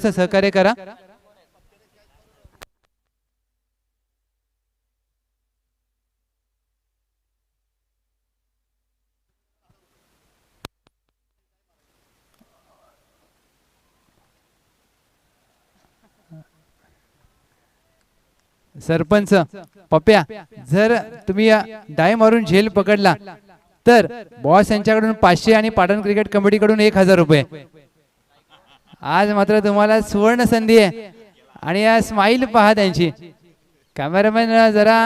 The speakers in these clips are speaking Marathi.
थोडंसं सहकार्य करा. सरपंच पप्प्या, जर तुम्ही डाय मारून झेल पकडला तर बॉस यांच्याकडून 500 आणि पाटण क्रिकेट कमिटीकडून 1000 रुपये. आज मात्र तुम्हाला सुवर्ण संधी आहे. आणि या स्माइल पहा त्यांची. कॅमेरामॅन जरा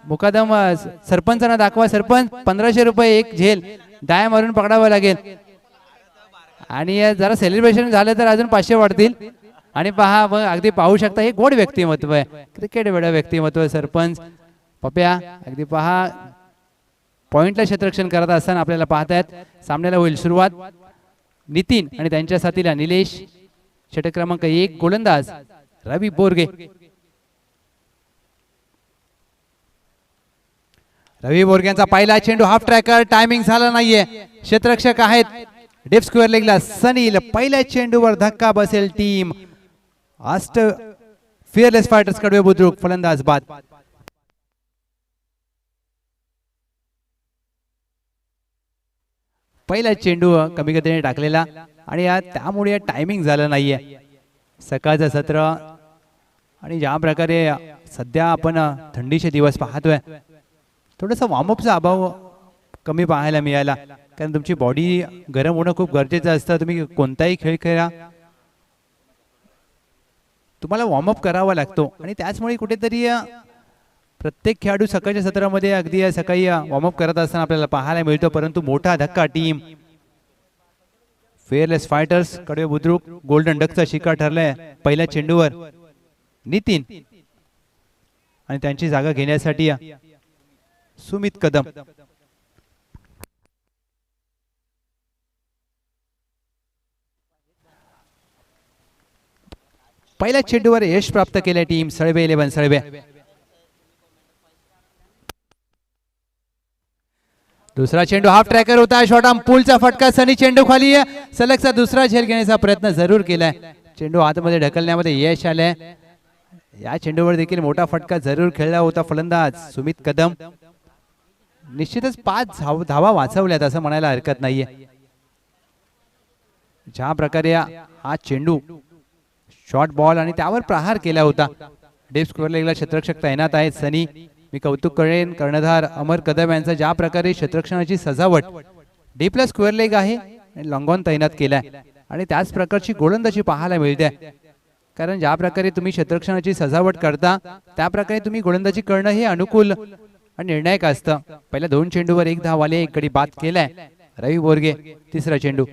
मुकादम सरपंचांना दाखवा. सरपंच 1500 रुपये एक झेल डाय मारून पकडावं लागेल. आणि जरा सेलिब्रेशन झालं तर अजून 500 वाढतील. आणि पहा मग अगदी पाहू शकता हे गोड व्यक्तिमत्व आहे, क्रिकेट वेळ व्यक्तिमत्व. सरपंच पप्या अगदी पहा पॉइंटला क्षेत्ररक्षण करत असताना आपल्याला पाहतायत. सामन्याला होईल सुरुवात. नितीन आणि त्यांच्या साथीला निलेश. षटक क्रमांक 1 गोलंदाज रवी बोरगे. रवी बोरग्यांचा पहिला चेंडू हाफ ट्रॅकर. टायमिंग झाला नाहीये. क्षेत्ररक्षक आहेत डीप स्क्वेअर लेगला सनील. पहिल्या चेंडूवर धक्का बसेल टीम आस्ट फिअरलेस फायटर्स कडवे बुद्रुक. फलंदाज बाद. पहिला चेंडू कमी गतीने टाकलेला आणि त्यामुळे टायमिंग झालं नाहीये. सकाळचं सत्र आणि ज्या प्रकारे सध्या आपण थंडीचे दिवस पाहतोय थोडंसं वॉर्मअपचा अभाव कमी पाहायला मिळाला. कारण तुमची बॉडी गरम होणं खूप गरजेचं असतं. तुम्ही कोणताही खेळ खेळा तुम्हाला वॉर्मअप करावा लागतो आणि त्याचमुळे कुठेतरी प्रत्येक खेळाडू सकाळच्या सत्रामध्ये अगदी सकाळी वॉर्मअप करत असताना आपल्याला पाहायला मिळतो. परंतु मोठा धक्का team फेअरलेस fighters Kadve Budruk golden डकचा शिकार ठरलाय पहिल्या चेंडूवर. नितीन आणि त्यांची जागा घेण्यासाठी सुमित कदम. पहिल्या चेंडूवर यश प्राप्त केले टीम सळवे 11 सळवे. दुसरा चेंडू हाफ ट्रॅकर होता. शॉर्ट आर्म पुलचा फटका. सनी चेंडू खाली सलगचा दुसरा झेल घेण्याचा प्रयत्न जरूर केलाय. चेंडू आतमध्ये ढकलण्यामध्ये यश आलंय. या चेंडूवर देखील मोठा फटका जरूर खेळला होता फलंदाज सुमित कदम. निश्चितच 5 धावा वाचवल्यात असं म्हणायला हरकत नाहीये. ज्या प्रकारे हा चेंडू शॉर्ट बॉल आणि त्यावर प्रहार केला होता. डीप स्क्वेअर लेगला क्षेत्ररक्षक तैनात आहेत सनी. मी कौतुक करेन कर्णधार अमर कदम यांचा. ज्या प्रकारे क्षेत्ररक्षणाची सजावट डीपला स्क्वेअर लेग आहे आणि लॉंगॉन तैनात केलाय आणि त्याच प्रकारची गोलंदाजी पाहायला मिळते. कारण ज्या प्रकारे तुम्ही क्षेत्ररक्षणाची सजावट करता त्या प्रकारे तुम्ही गोलंदाजी करणं हे अनुकूल आणि निर्णायक असतं. पहिल्या 2 चेंडूवर 1 धाव आली. 1 गडी बाद केलाय रवी बोरगे. तिसरा चेंडू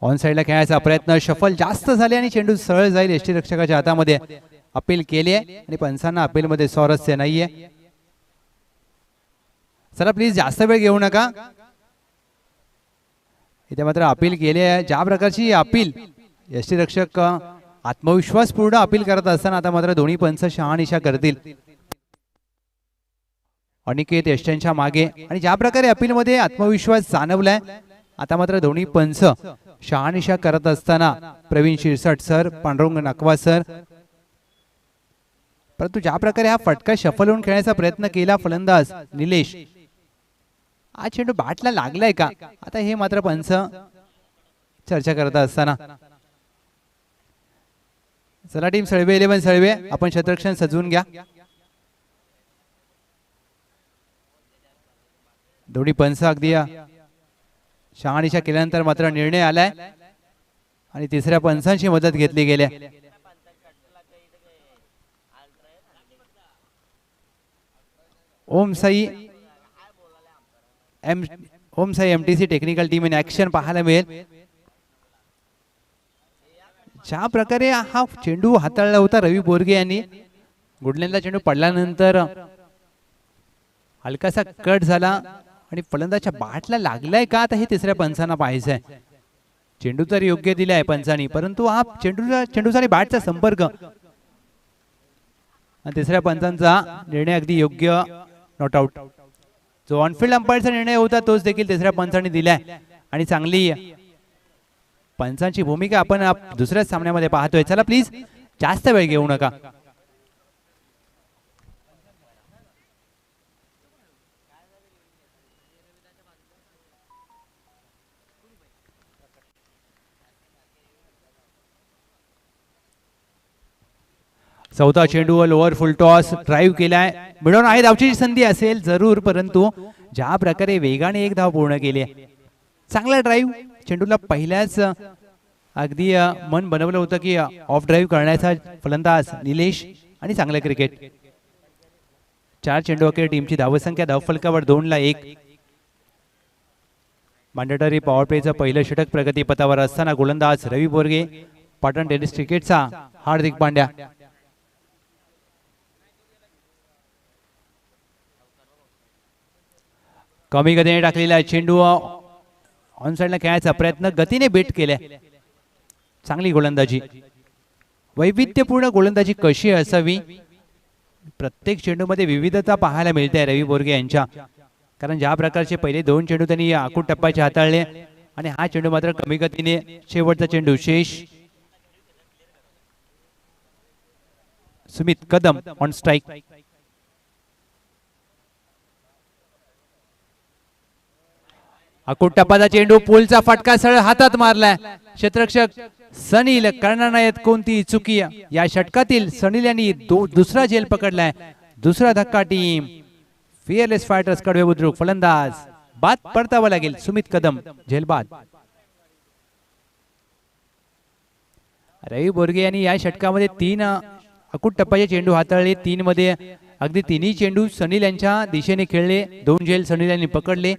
ऑन साइडला खेळायचा प्रयत्न. शफल जास्त झाले आणि चेंडू सरळ जाईल यष्टीरक्षकाच्या हातामध्ये. अपील केली आहे आणि पंचांना अपील मध्ये स्वारस्य नाहीये. चला प्लीज जास्त वेळ घेऊ नका. इथे मात्र अपील केली आहे. ज्या प्रकारची अपील यष्टीरक्षक आत्मविश्वास पूर्ण अपील करत असताना आता मात्र दोन्ही पंच शहानिशा करतील. अनिकेत यष्ट्यांच्या मागे आणि ज्या प्रकारे अपील मध्ये आत्मविश्वास जाणवलाय आता मात्र दोन्ही पंच शहानिशा करत असताना प्रवीण शिरसाट सर, पांडुरंग नकवा सर. परंतु ज्या प्रकारे हा फटका शफल होऊन खेळण्याचा प्रयत्न केला फलंदाज निलेश. हा चेंडू बॅटला लागलाय का आता हे मात्र पंच चर्चा करत असताना. चला टीम सळवे 11 सळवे आपण क्षेत्ररक्षण सजवून घ्या. दोन्ही पंच अगदी शहानिशा केल्यानंतर मात्र निर्णय आलाय आणि तिसऱ्या पंचांची मदत घेतली गेली. Om Sai MTC technical team in action पाहायला मिळेल. ज्या प्रकारे हा चेंडू हाताळला होता रवी बोरगे यांनी. गुडलेला चेंडू पडल्यानंतर हलकासा कट झाला आणि फलंदाजच्या बॅटला लागलाय का आता हे तिसऱ्या पंचांना पाहायचंय. चेंडू तर योग्य दिलाय पंचांनी परंतु हा चेंडूचा आणि बॅटचा संपर्क आणि तिसऱ्या पंचांचा निर्णय अगदी योग्य. Not out. जो ऑनफिल्ड अंपायरचा निर्णय होता तोच देखील तिसऱ्या पंचांनी दिलाय आणि चांगली पंचांची भूमिका आपण दुसऱ्याच सामन्यामध्ये पाहतोय. चला प्लीज जास्त वेळ घेऊ नका. चौथा चेंडू लोअर फुल टॉस ड्राईव्ह केलाय. मिळवून आहे धावची संधी असेल जरूर, परंतु ज्या प्रकारे वेगाने एक धाव पूर्ण केली आहे, चांगला ड्राईव्ह. चेंडूला पहिल्याच अगदी मन बनवलं होतं की ऑफ ड्राईव्ह करण्याचा फलंदाज निलेश आणि चांगलं क्रिकेट. 4 चेंडू अखेर टीमची धावसंख्या धावफलकावर 2-1. मॅन्डेटरी पॉवर प्लेचं पहिलं षटक प्रगतीपथावर असताना गोलंदाज रवी बोरगे, पाटण टेनिस क्रिकेटचा हार्दिक पांड्या. कमी गतीने टाकलेला चेंडू ऑन साइडला खेळायचा प्रयत्न, गतीने बेट केलाय. चांगली गोलंदाजी, वैविध्यपूर्ण गोलंदाजी कशी असावी. प्रत्येक चेंडूमध्ये विविधता पाहायला मिळते रवी बोरगे यांच्या, कारण ज्या प्रकारचे पहिले 2 चेंडू त्यांनी आखूड टप्प्याचे हाताळले आणि हा चेंडू मात्र कमी गतीने. शेवटचा चेंडू शेष. Sumit Kadam on strike. आखूड टप्पाचा चेंडू, पोलचा फटका सरळ हातात मारलाय. क्षेत्ररक्षक सनील करणार नाहीत कोणती चुकी. या षटकातील सनील यांनी दुसरा झेल पकडलाय. दुसरा धक्का team fearless fighters Kadve Budruk. फलंदाज बाद परतावा लागेल. सुमित कदम झेल बाद. रवी बोरगे यांनी या षटकामध्ये 3 आखूड टप्प्याचे चेंडू हाताळले. 3 मध्ये अगदी तिन्ही चेंडू सनील यांच्या दिशेने खेळले. 2 झेल सनील यांनी पकडले.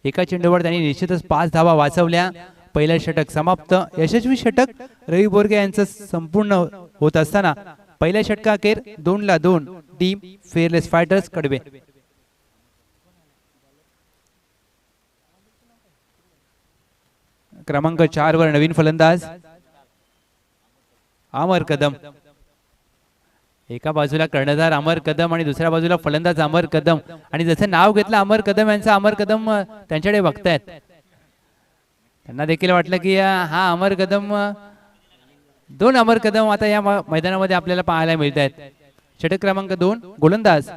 एका चेंडूवर त्यांनी निश्चितच 5 धावा वाचवल्या. पहिलं षटक समाप्त. यशस्वी षटक रवी बोरगे यांचं संपूर्ण होत असताना पहिल्या षटकाखेर 2-2 टीम फिअरलेस फायटर्स कडवे. क्रमांक 4 वर नवीन फलंदाज अमर कदम. एका बाजूला कर्णधार अमर कदम आणि दुसऱ्या बाजूला फलंदाज अमर कदम. आणि जसं नाव घेतलं अमर कदम यांचं, अमर कदम त्यांच्याकडे बघतायत. त्यांना देखील वाटलं की हा अमर कदम, 2 अमर कदम आता या मैदानामध्ये आपल्याला पाहायला मिळत आहेत. षटक क्रमांक 2 गोलंदाज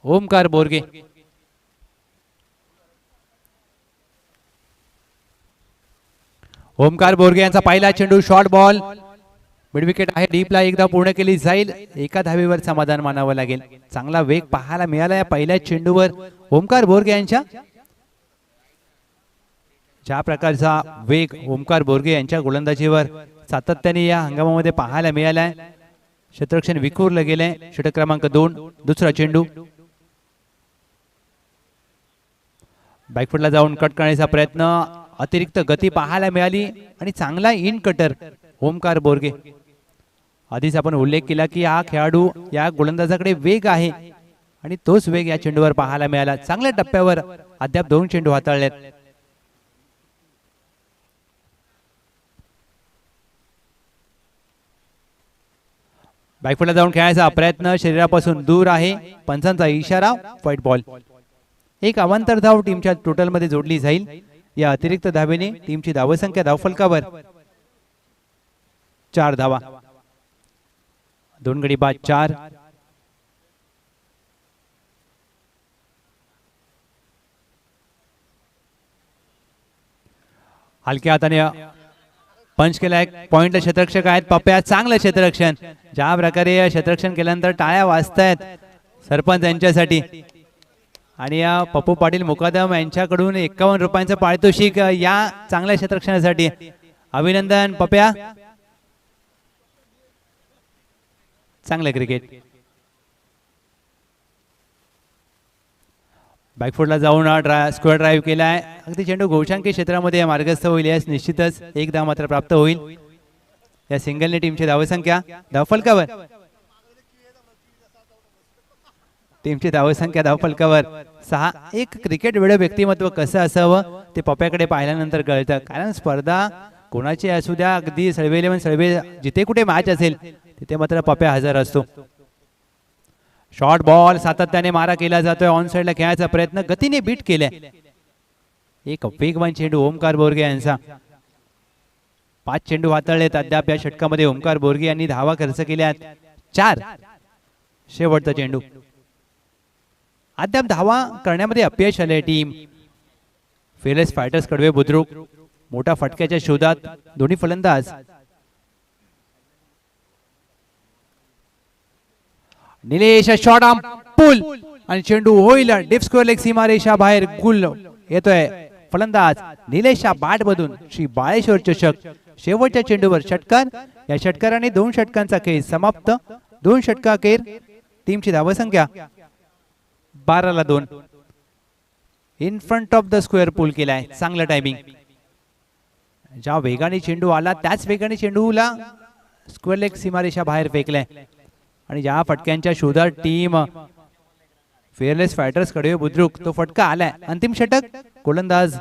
ओमकार बोरगे. ओमकार बोरगे यांचा पहिला चेंडू शॉर्ट बॉल, मिड विकेट आहे. डीपला एकदा पूर्ण केली जाईल. एका धावेवर समाधान मानावं लागेल. चांगला वेग पाहायला मिळाला या पहिल्या चेंडूवर ओमकार बोरगे यांच्या. ज्या प्रकारचा वेग ओमकार बोरगे यांच्या गोलंदाजीवर सातत्याने या हंगामामध्ये पाहायला मिळालाय. क्षेत्ररक्षण विखुरलं गेलंय. षटक क्रमांक 2 दुसरा चेंडू. बॅकफुटला जाऊन कट करण्याचा प्रयत्न, अतिरिक्त गती पाहायला मिळाली आणि चांगला इन कटर ओमकार बोरगे. आधीच आपण उल्लेख केला की हा खेळाडू, या गोलंदाजाकडे वेग आहे आणि तोच वेग या चेंडूवर पाहायला मिळाला. चांगल्या टप्प्यावर अद्याप 2 चेंडू हाताळलेत. बॅकफुटला जाऊन खेळायचा प्रयत्न शरीरापासून दूर आहे. पंचांचा इशारा, व्हाईट बॉल. एक अवांतर धाव टीमच्या टोटल मध्ये जोडली जाईल. या अतिरिक्त धावेने टीमची धावसंख्या धावफलकावर 4 धावा. 2 गडी बाद 4. हलक्या हाताने पंच केला. एक पॉइंटला क्षेत्ररक्षक आहेत पप्प्या. चांगलं क्षेत्ररक्षण. ज्या प्रकारे क्षेत्ररक्षण केल्यानंतर टाळ्या वाजतायत सरपंच यांच्यासाठी. आणि या पप्पू पाटील मुकादम यांच्याकडून 51 रुपयांचं पारितोषिक या चांगल्या क्षेत्ररक्षणासाठी. अभिनंदन पप्प्या. चांगलं क्रिकेट. बॅकफुटला जाऊन स्क्वेअर ड्राईव्ह केलाय. अगदी चेंडू गोशांकी क्षेत्रामध्ये मार्गस्थ होईल. यास निश्चितच एक धाव मात्र प्राप्त होईल. या सिंगलने टीमची धावसंख्या धावफलकावर, टीमची धावसंख्या धावफलकावर 6. एक क्रिकेट वेळ व्यक्तिमत्व कसं असावं ते पप्प्याकडे पाहिल्यानंतर कळतं. कारण स्पर्धा कोणाची असू द्या, अगदी सळवे 11 सळवे, जिथे कुठे मॅच असेल तिथे मात्र पप्प्या हजर असतो. शॉर्ट बॉल सातत्याने मारा केला जातोय, ऑन साइडला खेळायचा प्रयत्न गतीने बीट केलाय. एक वेगवान चेंडू ओमकार बोरगे यांचा. 5 चेंडू हाताळलेत अद्याप या षटकामध्ये. ओमकार बोरगे यांनी धावा खर्च केल्यात 4. शेवटचा चेंडू. अद्याप धावा करण्यामध्ये अपयश आले टीम फेअरलेस फायटर्स कडवे बुद्रुक. मोठा फटक्याच्या शोधात दोन्ही फलंदाज. निलेश शॉट आम पुल आणि चेंडू होईल डीप स्क्वेअर लेग सीमारेषा बाहेर. गुल येतोय फलंदाज निलेशच्या बॅट मधून. श्री बाळेश्वर चषक शेवटच्या चेंडूवर षटकार. या षटकाराने 2 षटकांचा खेळ समाप्त. 2 षटकाखेर टीमची धावसंख्या 12-2. In front of the square pull केलाय. चांगलं टायमिंग. ज्या वेगाने चेंडू आला त्याच वेगाने चेंडूला स्क्वेअर लेग सीमारेषा बाहेर फेकलाय आणि ज्या फटक्यांच्या शोधात टीम फेअरलेस फायटर्स कडे बुद्रुक तो फटका आलाय. अंतिम षटक. गोलंदाज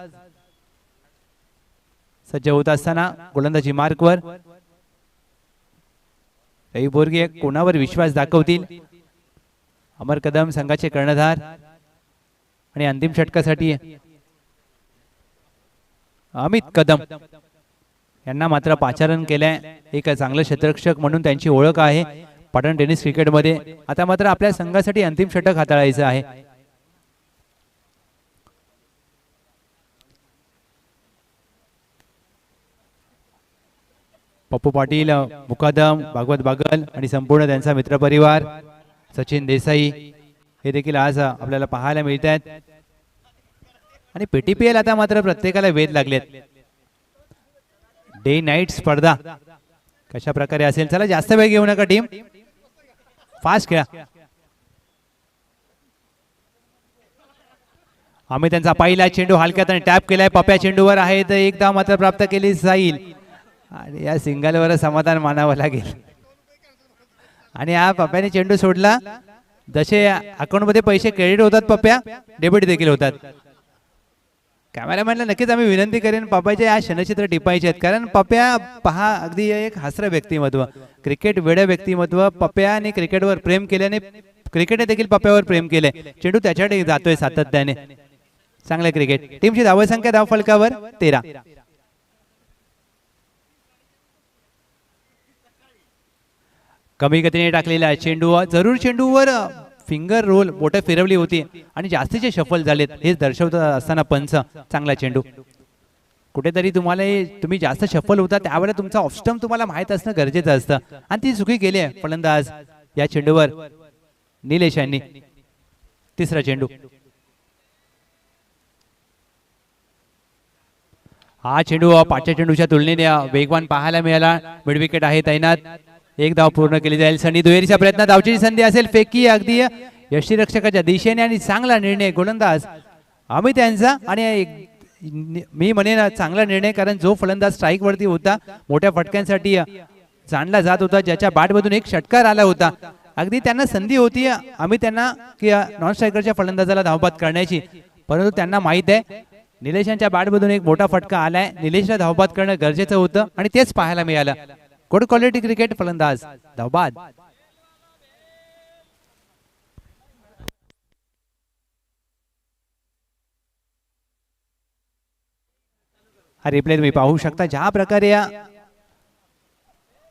सज्ज होत असताना गोलंदाजी मार्कवर. रवी बोरगे कोणावर विश्वास दाखवतील. अमर कदम संघाचे कर्णधार आणि अंतिम षटकासाठी अमित कदम यांना मात्र पाचारण केलंय. एक चांगलं क्षेत्ररक्षक म्हणून त्यांची ओळख आहे पाटण टेनिस क्रिकेटमध्ये. आता मात्र आपल्या संघासाठी अंतिम षटक हाताळायचं आहे. पप्पू पाटील, मुकादम, भागवत बागल आणि संपूर्ण त्यांचा मित्रपरिवार, सचिन देसाई हे देखील आज आपल्याला पाहायला मिळत आहेत. आणि पीटीपीएल आता मात्र प्रत्येकाला वेध लागलेत. डे नाईट स्पर्धा कशा प्रकारे असेल. चला जास्त वेळ घेऊ नका टीम, फास्ट खेळा. आम्ही त्यांचा पहिला चेंडू हलक्यात आणि टॅप केलाय. पप्या चेंडूवर आहे तर एक धाव मात्र प्राप्त केली जाईल आणि या सिंगलवर समाधान मानावं लागेल. आणि हा पप्याने चेंडू सोडला. जसे अकाउंट मध्ये पैसे क्रेडिट होतात पप्या डेबिट देखील होतात. कॅमेरामॅनला नक्कीच आम्ही विनंती करेन पप्याचे या क्षणचित्र टिपायचे आहेत, कारण पप्या पहा अगदी एक हास्र व्यक्तिमत्व, क्रिकेट वेड व्यक्तिमत्व. पप्याने क्रिकेटवर प्रेम केल्याने क्रिकेटने देखील पप्यावर प्रेम केले. चेंडू त्याच्याकडे जातोय सातत्याने. चांगलं क्रिकेट. टीमची धावसंख्या धाव फलकावर 13. कमी गतीने टाकलेला चेंडू जरूर चेंडूवर फिंगर रोल बोट फिरवली होती आणि जास्तीचे शफल झालेत हे दर्शवत असताना पंच. चांगला चेंडू. कुठेतरी तुम्ही जास्त शफल होता त्यावेळेला तुमचा ऑफस्टम्प तुम्हाला माहित असणं गरजेचं असतं आणि ती चुकी केली आहे फलंदाज या चेंडूवर निलेश यांनी. तिसरा चेंडू. हा चेंडू 5च्या चेंडूच्या तुलनेने वेगवान पाहायला मिळाला. मिड विकेट आहे तैनात. एक धाव पूर्ण केली जाईल. सनी दुहेरीच्या प्रयत्न धावची संधी असेल. फेकी अगदी यष्टीरक्षकाच्या दिशेने आणि चांगला निर्णय गोलंदाज अमित यांचा. आणि मी म्हणेन चांगला निर्णय, कारण जो फलंदाज स्ट्राईक वरती होता मोठ्या फटक्यांसाठी जाणला जात होता, ज्याच्या बॅटमधून एक षटकार आला होता, अगदी त्यांना संधी होती अमित त्यांना की नॉन स्ट्रायकरच्या फलंदाजाला धावबाद करण्याची, परंतु त्यांना माहित आहे निलेशांच्या बॅटमधून एक मोठा फटका आलाय. निलेशला धावबाद करणं गरजेचं होतं आणि तेच पाहायला मिळालं. Good quality cricket. फलंदाज धावबाद. हा रिप्ले तुम्ही पाहू शकता ज्या प्रकारे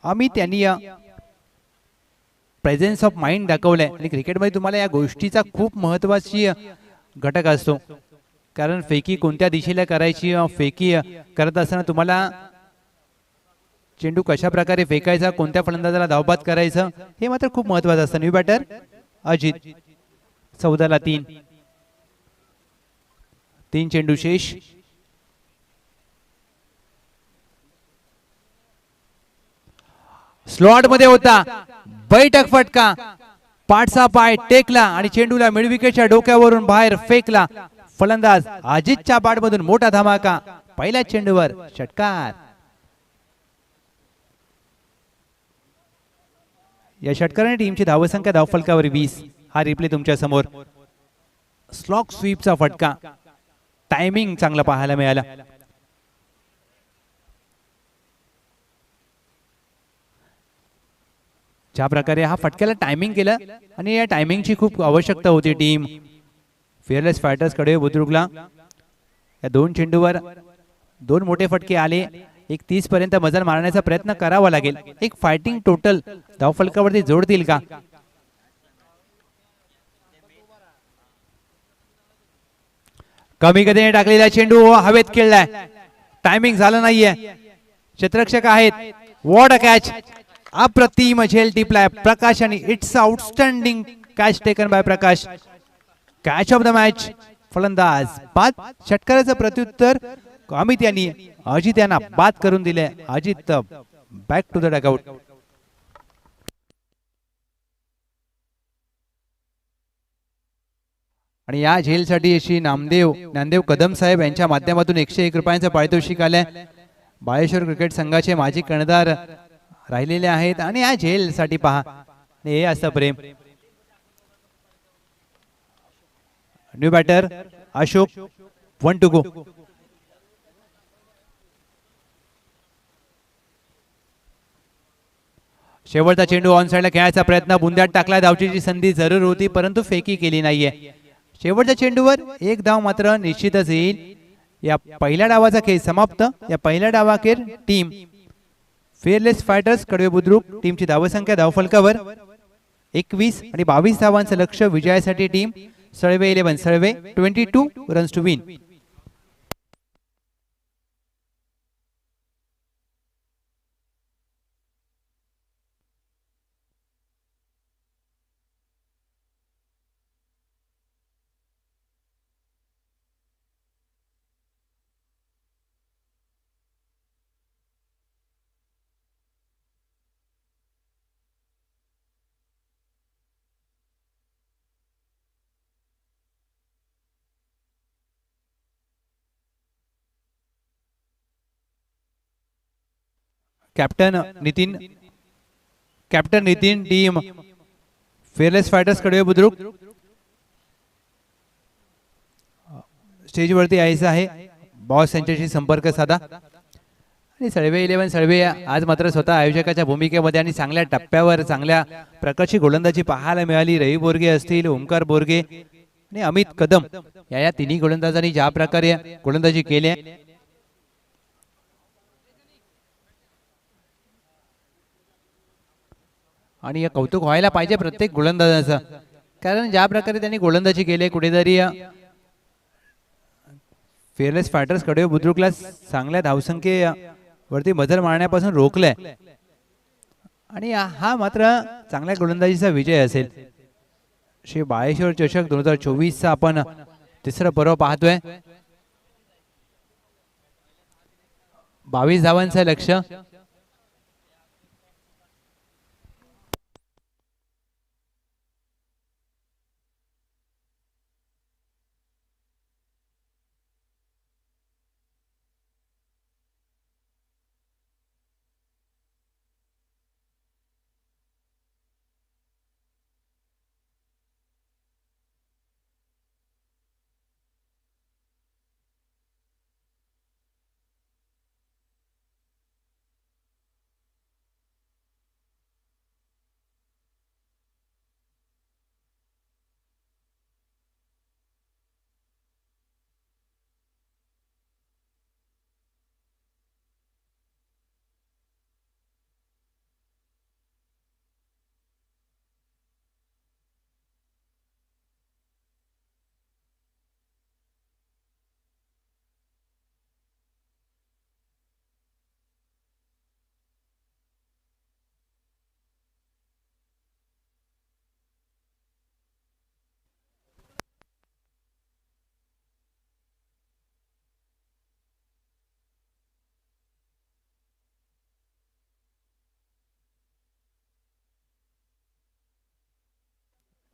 अमित यांनी प्रेझेन्स ऑफ माइंड दाखवलंय. आणि क्रिकेटमध्ये तुम्हाला या गोष्टीचा खूप महत्वाची घटक असतो, कारण फेकी कोणत्या दिशेला करायची, फेकी करत असताना तुम्हाला चेंडू कशा प्रकारे फेकायचा, कोणत्या फलंदाजाला धावबाद करायचं हे मात्र खूप महत्वाचं असतं. New batter Ajit. 14-3. 3 चेंडू शेष. स्लॉट मध्ये होता बैठक फटका. पाठचा पाय टेकला आणि चेंडूला मिड विकेटच्या डोक्यावरून बाहेर फेकला. फलंदाज अजितच्या बॅटमधून मोठा धमाका. पहिल्या चेंडूवर षटकार. या षटकाराने टीमची धावसंख्या धावफलकावर 20. हा रिप्ले तुमच्या समोर. स्लॉक स्वीपचा फटका. टायमिंग चांगला पाहायला मिळाला. ज्या प्रकारे हा फटक्याला टायमिंग केलं आणि या टायमिंगची खूप आवश्यकता होती टीम फिअरलेस फायटर्स कडे बुद्रुकला. या दोन चेंडूवर दोन मोठे फटके आले. एक 30 पर्यंत मजल मारण्याचा प्रयत्न करावा लागेल. एक फायटिंग टोटल धावफलकावरती जोड देईल का? कमी गतीने टाकलेला चेंडू हवेत खेळलाय. टायमिंग झालं नाहीये. क्षेत्ररक्षक आहेत. What a catch. अप्रतिम झेल टिपलाय प्रकाश आणि it's outstanding catch taken by Prakash. Catch of the match. फलंदाज बाद. षटकाराचं प्रत्युत्तर अमित यांनी अजित यांना बाद करून दिले. Ajit back to the dugout. आणि या झेलसाठी अशी नामदेव कदम साहेब यांच्या माध्यमातून 101 रुपयांचं पारितोषिक आलंय. बाळेश्वर क्रिकेट संघाचे माजी कर्णधार राहिलेले आहेत आणि या झेलसाठी पहा हे असं प्रेम. New batter Ashok. 1 to go. शेवटचा चेंडू ऑन साइडला खेळायचा प्रयत्न बुंद्यात टाकला. धावचीची संधी जरूर होती परंतु फेकी केली नाहीये. शेवटच्या चेंडूवर एक धाव मात्र निश्चितच येईल. या पहिल्या डावाचा खेळ समाप्त. या पहिल्या डावाखेर team fearless fighters Kadve Budruk टीमची धावसंख्या धावफलकावर 21 आणि 22 धावांचं लक्ष्य विजयासाठी team Salve 11 Salve 22 runs to win. Captain Nitin team fearless fighters Kadve Budruk स्टेजवरती यायचं आहे. बॉस यांच्याशी संपर्क साधा. आणि सळवे 11 सळवे आज मात्र स्वतः आयोजकाच्या भूमिकेमध्ये आणि चांगल्या टप्प्यावर चांगल्या प्रकारची गोलंदाजी पाहायला मिळाली. रवी बोरगे असतील, ओमकार बोरगे आणि अमित कदम या तिन्ही गोलंदाजांनी ज्या प्रकारे गोलंदाजी केली आणि हे कौतुक व्हायला पाहिजे प्रत्येक गोलंदाजाचं. कारण ज्या प्रकारे त्यांनी गोलंदाजी केली कुठेतरी फिअरलेस फायटर्स कडे बुद्रुकला चांगल्या धावसंख्येवरती मजल मारण्यापासून रोखलंय. आणि हा मात्र चांगल्या गोलंदाजीचा विजय असेल. श्री बाळेश्वर चषक 2024 चा आपण तिसरं पर्व पाहतोय. 22 धावांचं लक्ष्य.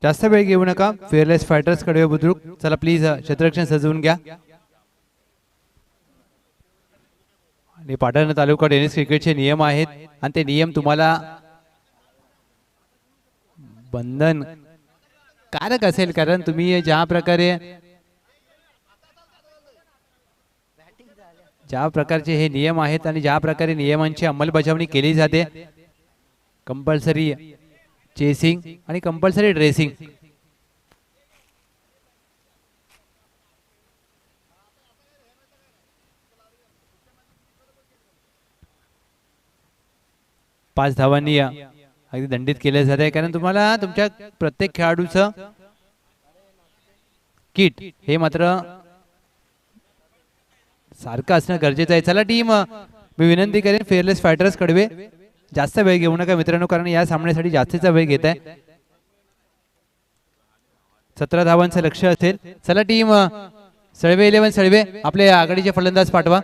जास्त वेळ घेऊ नका. Fearless fighters Kadve Budruk. चला प्लीज क्षेत्ररक्षण सजवून घ्या. आणि पाटण तालुका टेनिस क्रिकेटचे नियम आहेत आणि ते नियम तुम्हाला बंधन कारक असेल. कारण तुम्ही ज्या प्रकारचे हे नियम आहेत आणि ज्या प्रकारे नियमांची अंमलबजावणी केली जाते कंपल्सरी चेसिंग आणि कंपल्सरी ड्रेसिंग. पाच धावांनी अगदी दंडित केले जाते, कारण तुम्हाला तुमच्या प्रत्येक खेळाडूचं किट हे मात्र सारखं असणं गरजेचं आहे. चला टीम, मी विनंती करेन फेअरलेस फायटर्स कडवे जास्त वेळ घेऊ नका मित्रांनो, कारण या सामन्यासाठी जास्तीचा वेळ घेत आहे. 17 धावांचं लक्ष असेल. चला टीम सळवे 11 सळवे आपले आघाडीचे फलंदाज पाठवा.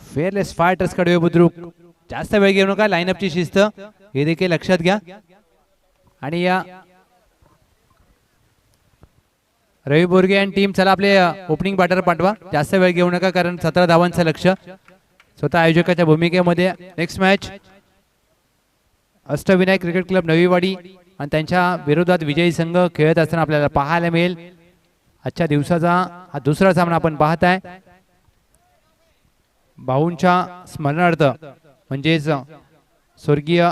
फेअरलेस फायटर्स कडवे बुद्रुक जास्त वेळ घेऊ नका. लाईनअपची शिस्त हे देखील लक्षात घ्या. आणि या रवी बोरगे आणि टीम, चला आपले ओपनिंग बॅटर पाठवा. जास्त वेळ घेऊ नका, कारण 17 धावांचं लक्ष. स्वतः आयोजकाच्या भूमिकेमध्ये next match Ashtavinayak cricket club Naviwadi आणि त्यांच्या विरोधात विजयी संघ खेळत असताना आपल्याला पाहायला मिळेल. आजच्या दिवसाचा हा दुसरा सामना आपण पाहत आहे. भाऊंच्या स्मरणार्थ म्हणजेच स्वर्गीय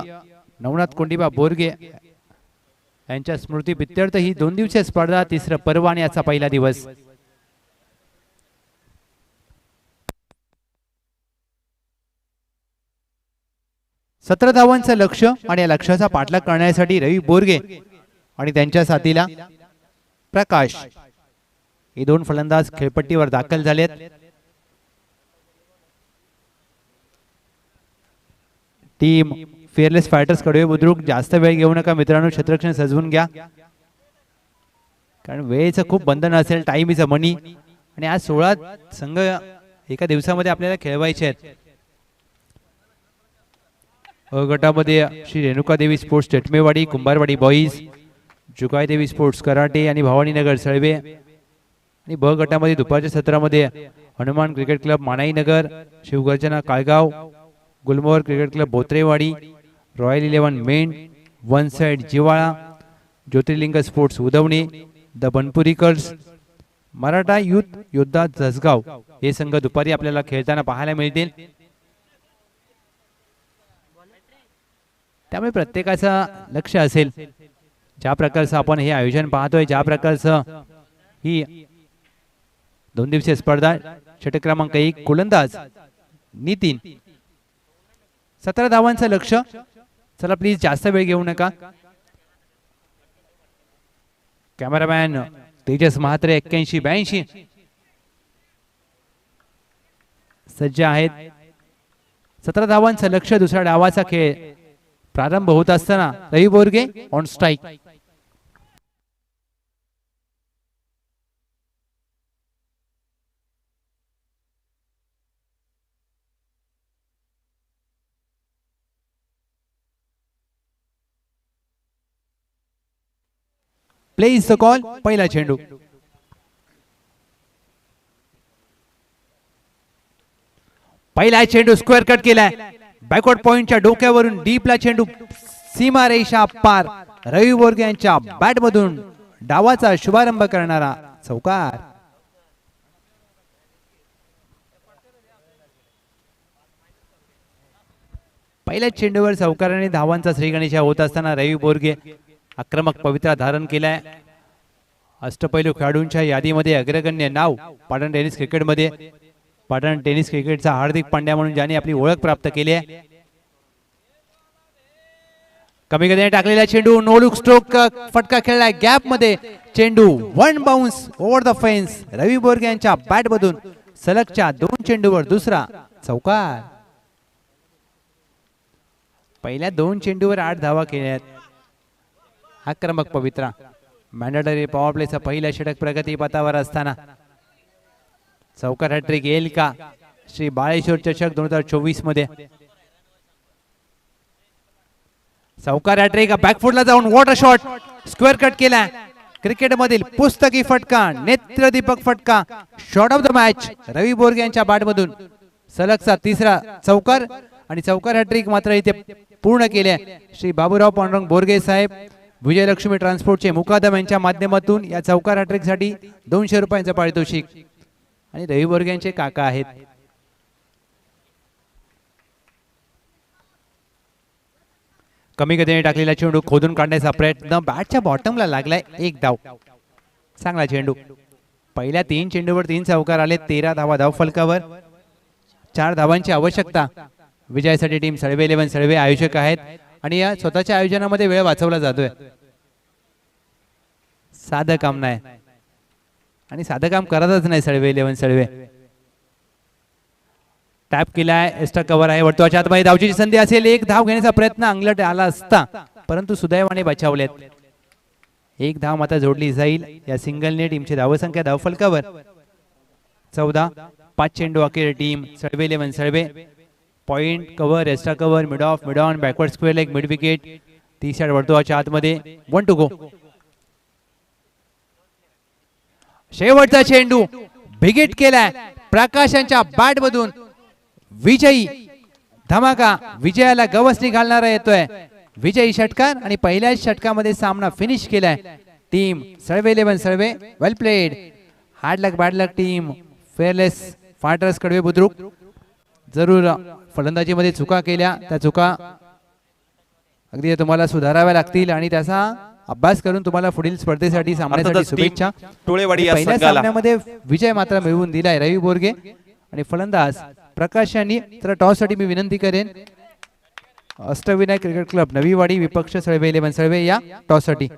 नवनाथ कोंडीबा बोरगे यांच्या स्मृती प्रित्यर्थ ही 2 दिवसीय स्पर्धा, तिसरं पर्व आणि याचा पहिला दिवस. सतरा धावांचं लक्ष आणि या लक्ष्याचा पाठलाग करण्यासाठी रवी बोरगे आणि त्यांच्या साथीला प्रकाश हे 2 फलंदाज खेळपट्टीवर दाखल झालेत. टीम फेअरलेस फायटर्स कडवे बुद्रुक जास्त वेळ घेऊ नका मित्रांनो, क्षेत्ररक्षण सजवून घ्या, कारण वेळेचं खूप बंधन असेल. Time is a money. आणि आज 16 संघ एका दिवसामध्ये आपल्याला खेळवायचे आहेत. अ गटामध्ये श्री रेणुका देवी स्पोर्ट्स चटमेवाडी कुंभारवाडी बॉईज, जुगाई देवी स्पोर्ट्स कराटे आणि भवानीनगर सळवे. आणि ब गटामध्ये दुपारच्या सत्रामध्ये Hanuman cricket club Manainagar, Shivgarjana Kalgaon, Gulmohar cricket club Botrewadi, royal 11 men, one side Jiwala, Jyotirling sports Udavane, the Banpurikars, Maratha youth Yoddha Jasgaon हे संघ दुपारी आपल्याला खेळताना पाहायला मिळतील. त्यामुळे प्रत्येकाचं लक्ष असेल ज्या प्रकारचं आपण हे आयोजन पाहतोय, ज्या प्रकारचं ही 2 दिवसीय स्पर्धा. षटक क्रमांक 1 गोलंदाज नितीन. 17 धावांचं लक्ष. चला प्लीज जास्त वेळ घेऊ नका. कॅमेरामॅन तेजस महात्रे 81-82 सज्ज आहेत. 17 धावांचं लक्ष. दुसऱ्या डावाचा खेळ प्रारंभ होत असताना Ravi Borge on strike. Place the call. पहिला चेंडू. पहिला चेंडू स्क्वेअर कट केलाय. बॅकवर्ड पॉइंटच्या डोक्यावरून डीपला चेंडू सीमा रेषा पार. रवी बोरगे यांच्या बॅट मधून डावाचा शुभारंभ करणारा चौकार. पहिल्या चेंडूवर चौकाराने धावांचा श्रीगणेशा होत असताना रवी बोरगे आक्रमक पवित्रा धारण केलाय. अष्टपैलू खेळाडूंच्या यादीमध्ये अग्रगण्य नाव पाटण टेनिस क्रिकेटमध्ये. पाटण टेनिस क्रिकेटचा हार्दिक पांड्या म्हणून ज्याने आपली ओळख प्राप्त केली आहे. कमी गतीने टाकलेला चेंडू नो लुक स्ट्रोक फटका खेळलाय. गॅप मध्ये चेंडू 1 बाउन्स ओव्हर द फेन्स. रवी बोरगे यांच्या बॅट मधून सलगच्या 2 चेंडूवर दुसरा चौकार. पहिल्या 2 चेंडूवर 8 धावा केल्यात. आक्रमक पवित्रा. मॅन्डेटरी पॉवर प्लेचा पहिला षटक प्रगती पथावर असताना चौकार हॅट्रिक येईल का श्री बाळेश्वर चषक 2024 मध्ये. चौकार हॅट्रिक बॅकफुटला जाऊन वॉटर शॉट स्क्वेअर कट केला. क्रिकेट मधील पुस्तकी फटका, नेत्रदीपक फटका, शॉट ऑफ द मॅच. रवी बोरगे यांच्या बॅट मधून सलगचा तिसरा चौकार. आणि चौकार हॅट्रिक मात्र इथे पूर्ण केले श्री बाबूराव पांडुरंग बोरगे साहेब, विजयलक्ष्मी ट्रान्सपोर्टचे मुकादम यांच्या माध्यमातून. या चौकार हॅट्रिक साठी 200 रुपयांचं पारितोषिक. आणि रवी बोरगे यांचे काका आहेत. कमी गतीने टाकलेला चेंडू खोदून काढण्याचा प्रयत्न बॅटच्या बॉटमला लागलाय. एक धाव. चांगला चेंडू. पहिल्या 3 चेंडूवर 3 चौकार आले. 13 धावा धाव फलकावर. 4 धावांची आवश्यकता विजयासाठी. टीम सळवे 11 सळवे आयोजक आहेत आणि या स्वतःच्या आयोजनामध्ये वेळ वाचवला जातोय. साधं काम नाही आणि साधं काम करतच नाही सळवे 11 सळवे. टॅप केलाय. एक्स्ट्रा कव्हर आहे. वर्तुळाच्या आतमध्ये धावची संधी असेल. एक धाव घेण्याचा प्रयत्न अंगलट आला असता परंतु सुदैवाने बचावलेत. एक धाव मात्र जोडली जाईल या सिंगलने. टीमची धावसंख्या धाव फलकावर 14. 5 चेंडू अखेर. Team Salve 11 Salve. Point cover extra cover mid off mid on backward square leg mid wicket. 30 वर्तुळाच्या आतमध्ये 1 टू गो. शेवटचा चेंडू बिगिट केलाय प्रकाशांच्या बॅट मधून. विजयी धमाका विजयाला गवसणी घालणारा येतोय. विजयी षटकार आणि पहिल्याच षटकामध्ये सामना फिनिश केलाय टीम सळवे 11 सळवे. वेल प्लेड. हार्ड लक बॅड लक टीम फेअरलेस फायटर्स कडवे बुद्रुक. जरूर फलंदाजीमध्ये चुका केल्या त्या चुका अगदी तुम्हाला सुधाराव्या लागतील आणि त्याचा अभ्यास करून तुम्हाला पुढील स्पर्धेसाठी सामन्यासाठी शुभेच्छा. पहिल्या सामन्यामध्ये विजय मात्र मिळवून दिलाय रवी बोरगे आणि फलंदाज प्रकाश यांनी. तर टॉस साठी मी विनंती करेन अष्टविनायक क्रिकेट क्लब नवीवाडी विपक्ष सळवे 11 सळवे या टॉस साठी.